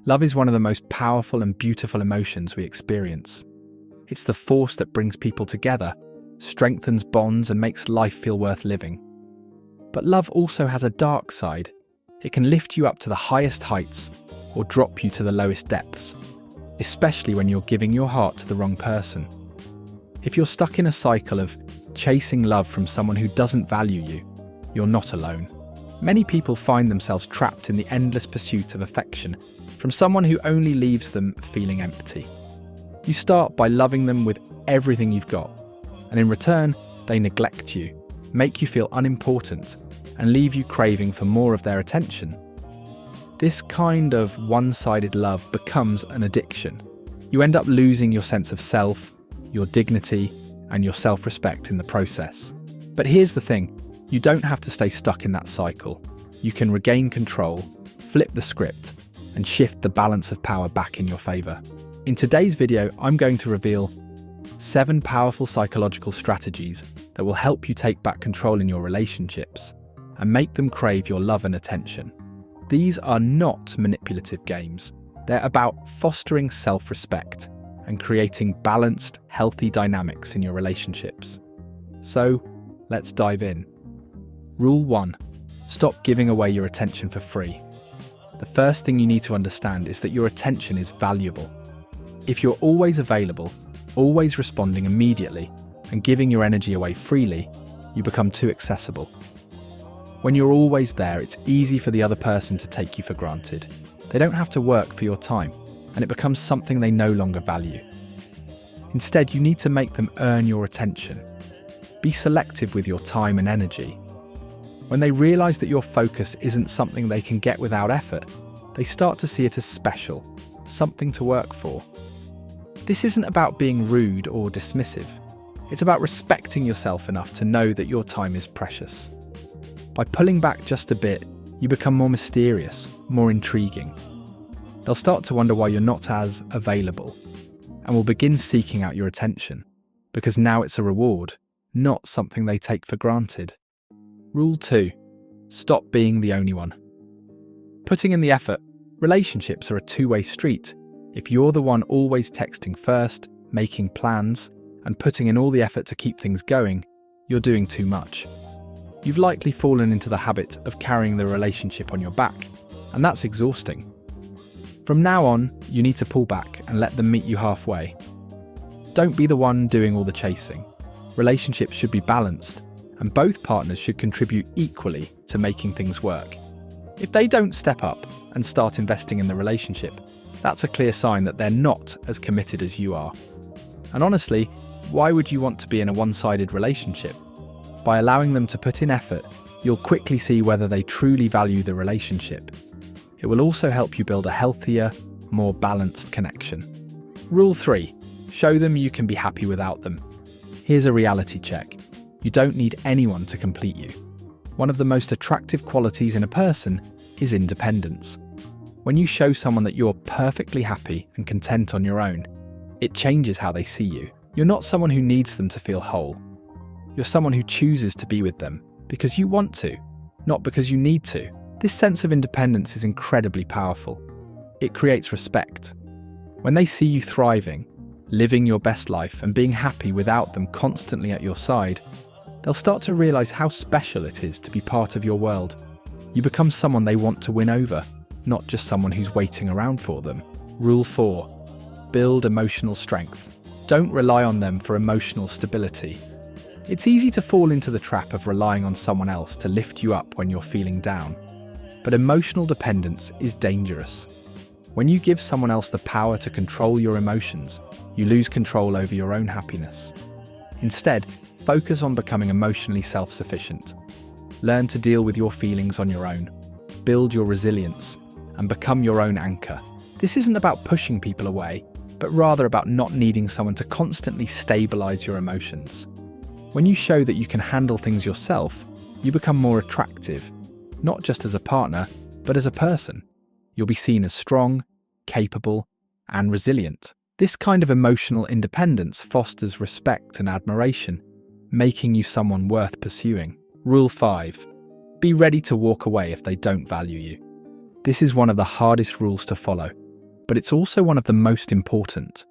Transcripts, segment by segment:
Love is one of the most powerful and beautiful emotions we experience. It's the force that brings people together, strengthens bonds, and makes life feel worth living. But love also has a dark side. It can lift you up to the highest heights or drop you to the lowest depths, especially when you're giving your heart to the wrong person. If you're stuck in a cycle of chasing love from someone who doesn't value you, you're not alone. Many people find themselves trapped in the endless pursuit of affection from someone who only leaves them feeling empty. You start by loving them with everything you've got, and in return, they neglect you, make you feel unimportant, and leave you craving for more of their attention. This kind of one-sided love becomes an addiction. You end up losing your sense of self, your dignity, and your self-respect in the process. But here's the thing, you don't have to stay stuck in that cycle. You can regain control, flip the script, and shift the balance of power back in your favour. In today's video, I'm going to reveal 7 powerful psychological strategies that will help you take back control in your relationships and make them crave your love and attention. These are not manipulative games. They're about fostering self-respect and creating balanced, healthy dynamics in your relationships. So, let's dive in. Rule 1. Stop giving away your attention for free. The first thing you need to understand is that your attention is valuable. If you're always available, always responding immediately, and giving your energy away freely, you become too accessible. When you're always there, it's easy for the other person to take you for granted. They don't have to work for your time, and it becomes something they no longer value. Instead, you need to make them earn your attention. Be selective with your time and energy. When they realise that your focus isn't something they can get without effort, they start to see it as special, something to work for. This isn't about being rude or dismissive. It's about respecting yourself enough to know that your time is precious. By pulling back just a bit, you become more mysterious, more intriguing. They'll start to wonder why you're not as available, and will begin seeking out your attention, because now it's a reward, not something they take for granted. Rule 2. Stop being the only one. Putting in the effort. Relationships are a two-way street. If you're the one always texting first, making plans, and putting in all the effort to keep things going, you're doing too much. You've likely fallen into the habit of carrying the relationship on your back, and that's exhausting. From now on, you need to pull back and let them meet you halfway. Don't be the one doing all the chasing. Relationships should be balanced, and both partners should contribute equally to making things work. If they don't step up and start investing in the relationship, that's a clear sign that they're not as committed as you are. And honestly, why would you want to be in a one-sided relationship? By allowing them to put in effort, you'll quickly see whether they truly value the relationship. It will also help you build a healthier, more balanced connection. Rule 3. Show them you can be happy without them. Here's a reality check. You don't need anyone to complete you. One of the most attractive qualities in a person is independence. When you show someone that you're perfectly happy and content on your own, it changes how they see you. You're not someone who needs them to feel whole. You're someone who chooses to be with them because you want to, not because you need to. This sense of independence is incredibly powerful. It creates respect. When they see you thriving, living your best life and being happy without them constantly at your side, they'll start to realise how special it is to be part of your world. You become someone they want to win over, not just someone who's waiting around for them. Rule 4. Build emotional strength. Don't rely on them for emotional stability. It's easy to fall into the trap of relying on someone else to lift you up when you're feeling down. But emotional dependence is dangerous. When you give someone else the power to control your emotions, you lose control over your own happiness. Instead, focus on becoming emotionally self-sufficient. Learn to deal with your feelings on your own. Build your resilience and become your own anchor. This isn't about pushing people away, but rather about not needing someone to constantly stabilize your emotions. When you show that you can handle things yourself, you become more attractive, not just as a partner, but as a person. You'll be seen as strong, capable, and resilient. This kind of emotional independence fosters respect and admiration, making you someone worth pursuing. Rule 5. Be ready to walk away if they don't value you. This is one of the hardest rules to follow, but it's also one of the most important.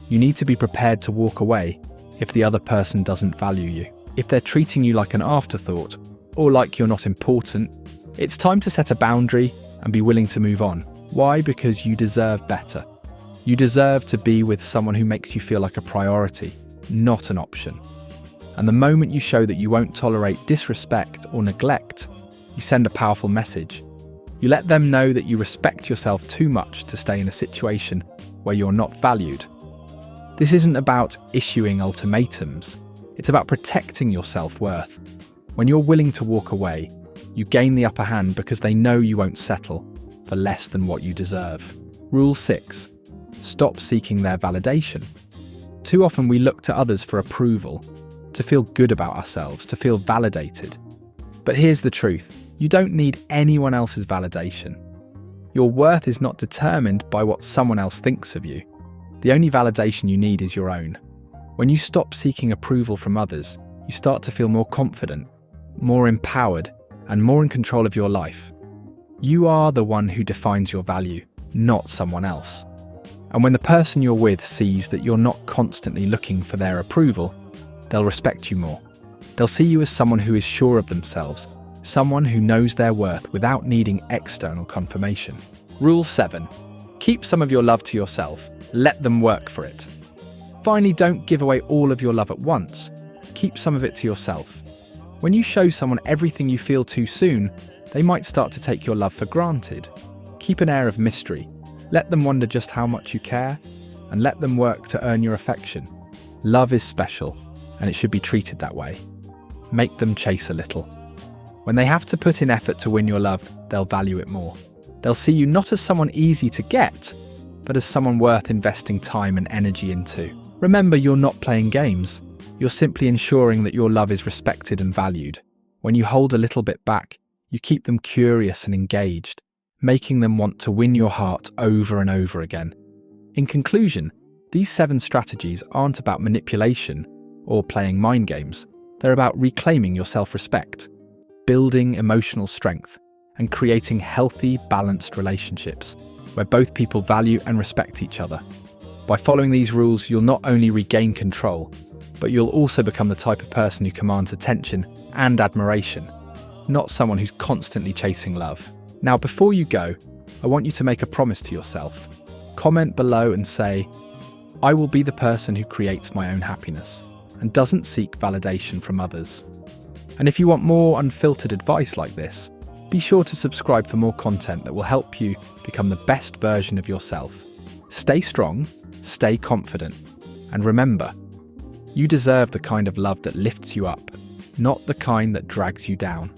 You need to be prepared to walk away if the other person doesn't value you. If they're treating you like an afterthought or like you're not important, it's time to set a boundary and be willing to move on. Why? Because you deserve better. You deserve to be with someone who makes you feel like a priority, not an option. And the moment you show that you won't tolerate disrespect or neglect, you send a powerful message. You let them know that you respect yourself too much to stay in a situation where you're not valued. This isn't about issuing ultimatums. It's about protecting your self-worth. When you're willing to walk away, you gain the upper hand because they know you won't settle for less than what you deserve. Rule 6. Stop seeking their validation. Too often we look to others for approval, to feel good about ourselves, to feel validated. But here's the truth. You don't need anyone else's validation. Your worth is not determined by what someone else thinks of you. The only validation you need is your own. When you stop seeking approval from others, you start to feel more confident, more empowered, and more in control of your life. You are the one who defines your value, not someone else. And when the person you're with sees that you're not constantly looking for their approval, they'll respect you more. They'll see you as someone who is sure of themselves, someone who knows their worth without needing external confirmation. Rule 7. Keep some of your love to yourself. Let them work for it. Finally, don't give away all of your love at once. Keep some of it to yourself. When you show someone everything you feel too soon, they might start to take your love for granted. Keep an air of mystery. Let them wonder just how much you care, and let them work to earn your affection. Love is special, and it should be treated that way. Make them chase a little. When they have to put in effort to win your love, they'll value it more. They'll see you not as someone easy to get, but as someone worth investing time and energy into. Remember, you're not playing games. You're simply ensuring that your love is respected and valued. When you hold a little bit back, you keep them curious and engaged, making them want to win your heart over and over again. In conclusion, these 7 strategies aren't about manipulation or playing mind games. They're about reclaiming your self-respect, building emotional strength, and creating healthy, balanced relationships where both people value and respect each other. By following these rules, you'll not only regain control, but you'll also become the type of person who commands attention and admiration, not someone who's constantly chasing love. Now, before you go, I want you to make a promise to yourself. Comment below and say, "I will be the person who creates my own happiness and doesn't seek validation from others." And if you want more unfiltered advice like this, be sure to subscribe for more content that will help you become the best version of yourself. Stay strong, stay confident, and remember, you deserve the kind of love that lifts you up, not the kind that drags you down.